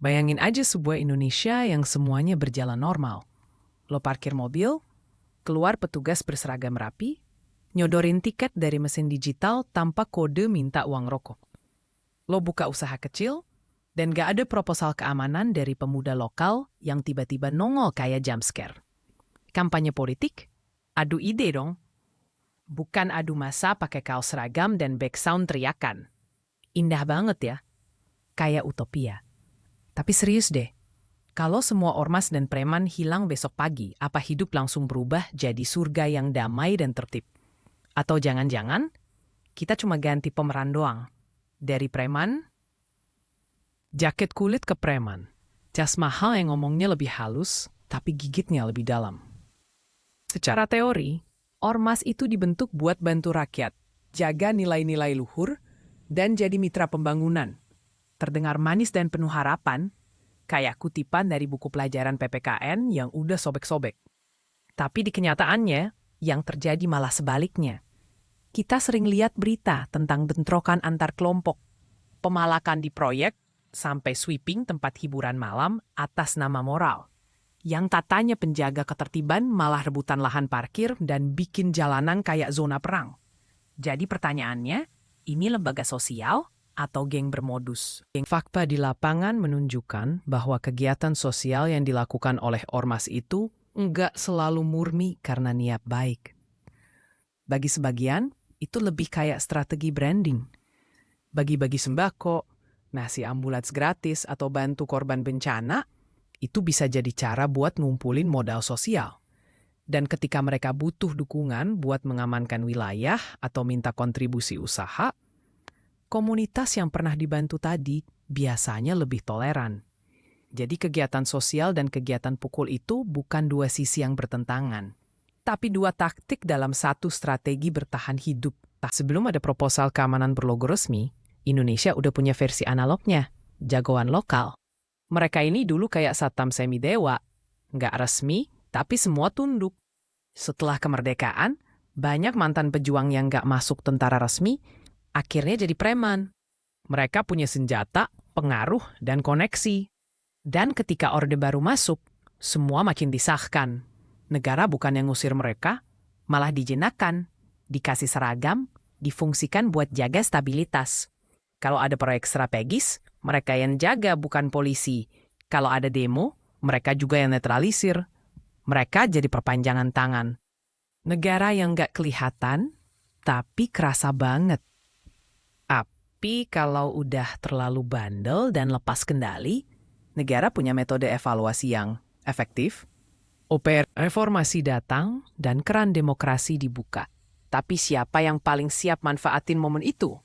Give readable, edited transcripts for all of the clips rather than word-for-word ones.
Bayangin aja sebuah Indonesia yang semuanya berjalan normal. Lo parkir mobil, keluar petugas berseragam rapi, nyodorin tiket dari mesin digital tanpa kode minta uang rokok. Lo buka usaha kecil, dan gak ada proposal keamanan dari pemuda lokal yang tiba-tiba nongol kayak jump scare. Kampanye politik? Adu ide dong. Bukan adu massa pakai kaos seragam dan backsound teriakan. Indah banget ya. Kayak utopia. Tapi serius deh, kalau semua ormas dan preman hilang besok pagi, apa hidup langsung berubah jadi surga yang damai dan tertib? Atau jangan-jangan kita cuma ganti pemeran doang? Dari preman, jaket kulit ke preman. Jas mahal yang ngomongnya lebih halus, tapi gigitnya lebih dalam. Secara teori, ormas itu dibentuk buat bantu rakyat, jaga nilai-nilai luhur, dan jadi mitra pembangunan. Terdengar manis dan penuh harapan, kayak kutipan dari buku pelajaran PPKN yang udah sobek-sobek. Tapi di kenyataannya, yang terjadi malah sebaliknya. Kita sering lihat berita tentang bentrokan antar kelompok, pemalakan di proyek, sampai sweeping tempat hiburan malam atas nama moral. Yang tatanya penjaga ketertiban malah rebutan lahan parkir dan bikin jalanan kayak zona perang. Jadi pertanyaannya, ini lembaga sosial atau geng bermodus? Fakta di lapangan menunjukkan bahwa kegiatan sosial yang dilakukan oleh ormas itu nggak selalu murni karena niat baik. Bagi sebagian, itu lebih kayak strategi branding. Bagi-bagi sembako, nasi ambulans gratis, atau bantu korban bencana, itu bisa jadi cara buat ngumpulin modal sosial. Dan ketika mereka butuh dukungan buat mengamankan wilayah atau minta kontribusi usaha, komunitas yang pernah dibantu tadi biasanya lebih toleran. Jadi kegiatan sosial dan kegiatan pukul itu bukan dua sisi yang bertentangan, tapi dua taktik dalam satu strategi bertahan hidup. Sebelum ada proposal keamanan berlogo resmi, Indonesia udah punya versi analognya, jagoan lokal. Mereka ini dulu kayak Satam semi-dewa, nggak resmi, tapi semua tunduk. Setelah kemerdekaan, banyak mantan pejuang yang nggak masuk tentara resmi, akhirnya jadi preman. Mereka punya senjata, pengaruh, dan koneksi. Dan ketika Orde Baru masuk, semua makin disahkan. Negara bukan yang ngusir mereka, malah dijenakkan, dikasih seragam, difungsikan buat jaga stabilitas. Kalau ada proyek strategis, mereka yang jaga bukan polisi. Kalau ada demo, mereka juga yang netralisir. Mereka jadi perpanjangan tangan. Negara yang nggak kelihatan, tapi kerasa banget. Tapi kalau udah terlalu bandel dan lepas kendali, negara punya metode evaluasi yang efektif. Reformasi datang dan keran demokrasi dibuka. Tapi siapa yang paling siap manfaatin momen itu?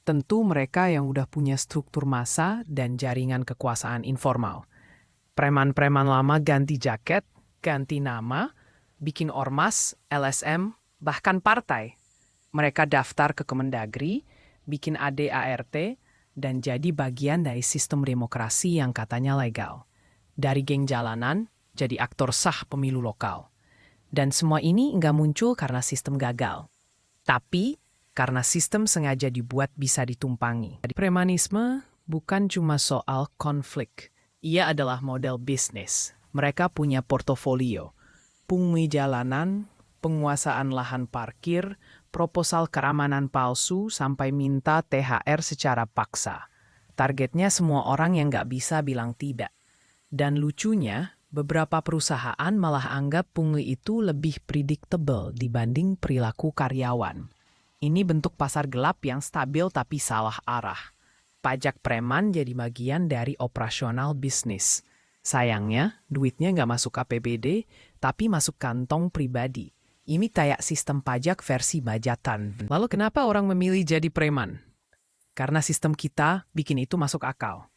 Tentu mereka yang udah punya struktur massa dan jaringan kekuasaan informal. Preman-preman lama ganti jaket, ganti nama, bikin ormas, LSM, bahkan partai. Mereka daftar ke Kemendagri, bikin AD/ART, dan jadi bagian dari sistem demokrasi yang katanya legal. Dari geng jalanan, jadi aktor sah pemilu lokal. Dan semua ini nggak muncul karena sistem gagal. Tapi karena sistem sengaja dibuat bisa ditumpangi. Premanisme bukan cuma soal konflik. Ia adalah model bisnis. Mereka punya portofolio, pungli jalanan, penguasaan lahan parkir, proposal keamanan palsu, sampai minta THR secara paksa. Targetnya semua orang yang nggak bisa bilang tidak. Dan lucunya, beberapa perusahaan malah anggap pungli itu lebih predictable dibanding perilaku karyawan. Ini bentuk pasar gelap yang stabil tapi salah arah. Pajak preman jadi bagian dari operasional bisnis. Sayangnya, duitnya nggak masuk APBD, tapi masuk kantong pribadi. Ini kayak sistem pajak versi bajatan. Lalu kenapa orang memilih jadi preman? Karena sistem kita bikin itu masuk akal.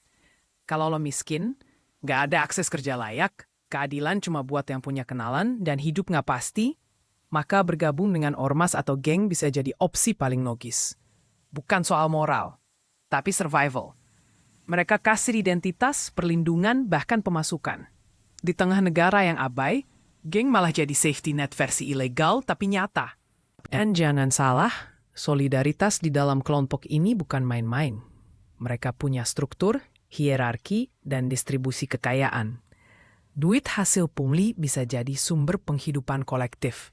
Kalau lo miskin, nggak ada akses kerja layak, keadilan cuma buat yang punya kenalan, dan hidup nggak pasti, maka bergabung dengan ormas atau geng bisa jadi opsi paling logis. Bukan soal moral, tapi survival. Mereka kasih identitas, perlindungan, bahkan pemasukan. Di tengah negara yang abai, geng malah jadi safety net versi ilegal tapi nyata. Dan jangan salah, solidaritas di dalam kelompok ini bukan main-main. Mereka punya struktur, hierarki, dan distribusi kekayaan. Duit hasil pungli bisa jadi sumber penghidupan kolektif.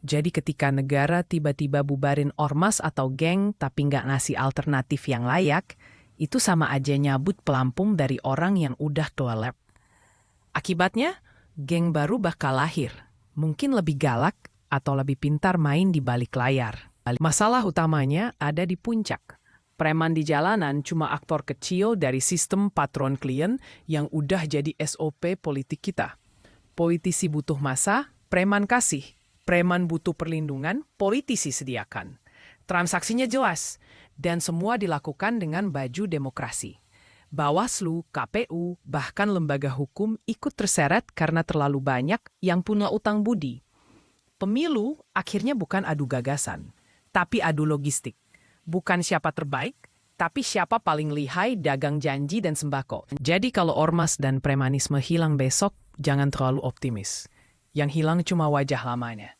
Jadi ketika negara tiba-tiba bubarin ormas atau geng tapi nggak ngasih alternatif yang layak, itu sama aja nyabut pelampung dari orang yang udah kelelep. Akibatnya, geng baru bakal lahir. Mungkin lebih galak atau lebih pintar main di balik layar. Masalah utamanya ada di puncak. Preman di jalanan cuma aktor kecil dari sistem patron klien yang udah jadi SOP politik kita. Politisi butuh masa, preman kasih. Preman butuh perlindungan, politisi sediakan. Transaksinya jelas, dan semua dilakukan dengan baju demokrasi. Bawaslu, KPU, bahkan lembaga hukum ikut terseret karena terlalu banyak yang punya utang budi. Pemilu akhirnya bukan adu gagasan, tapi adu logistik. Bukan siapa terbaik, tapi siapa paling lihai dagang janji dan sembako. Jadi kalau ormas dan premanisme hilang besok, jangan terlalu optimis. Yang hilang cuma wajah lamanya.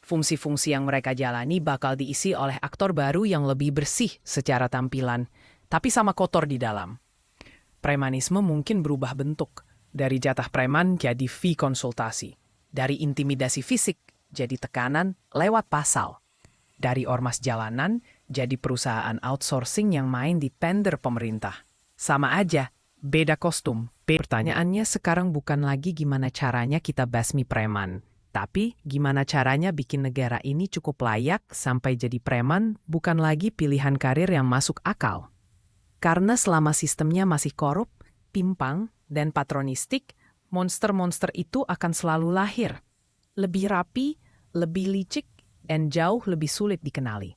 Fungsi-fungsi yang mereka jalani bakal diisi oleh aktor baru yang lebih bersih secara tampilan, tapi sama kotor di dalam. Premanisme mungkin berubah bentuk, dari jatah preman jadi fee konsultasi, dari intimidasi fisik jadi tekanan lewat pasal, dari ormas jalanan jadi perusahaan outsourcing yang main di tender pemerintah. Sama aja, beda kostum. Pertanyaannya sekarang bukan lagi gimana caranya kita basmi preman, tapi gimana caranya bikin negara ini cukup layak sampai jadi preman bukan lagi pilihan karir yang masuk akal. Karena selama sistemnya masih korup, pimpang, dan patronistik, monster-monster itu akan selalu lahir. Lebih rapi, lebih licik, dan jauh lebih sulit dikenali.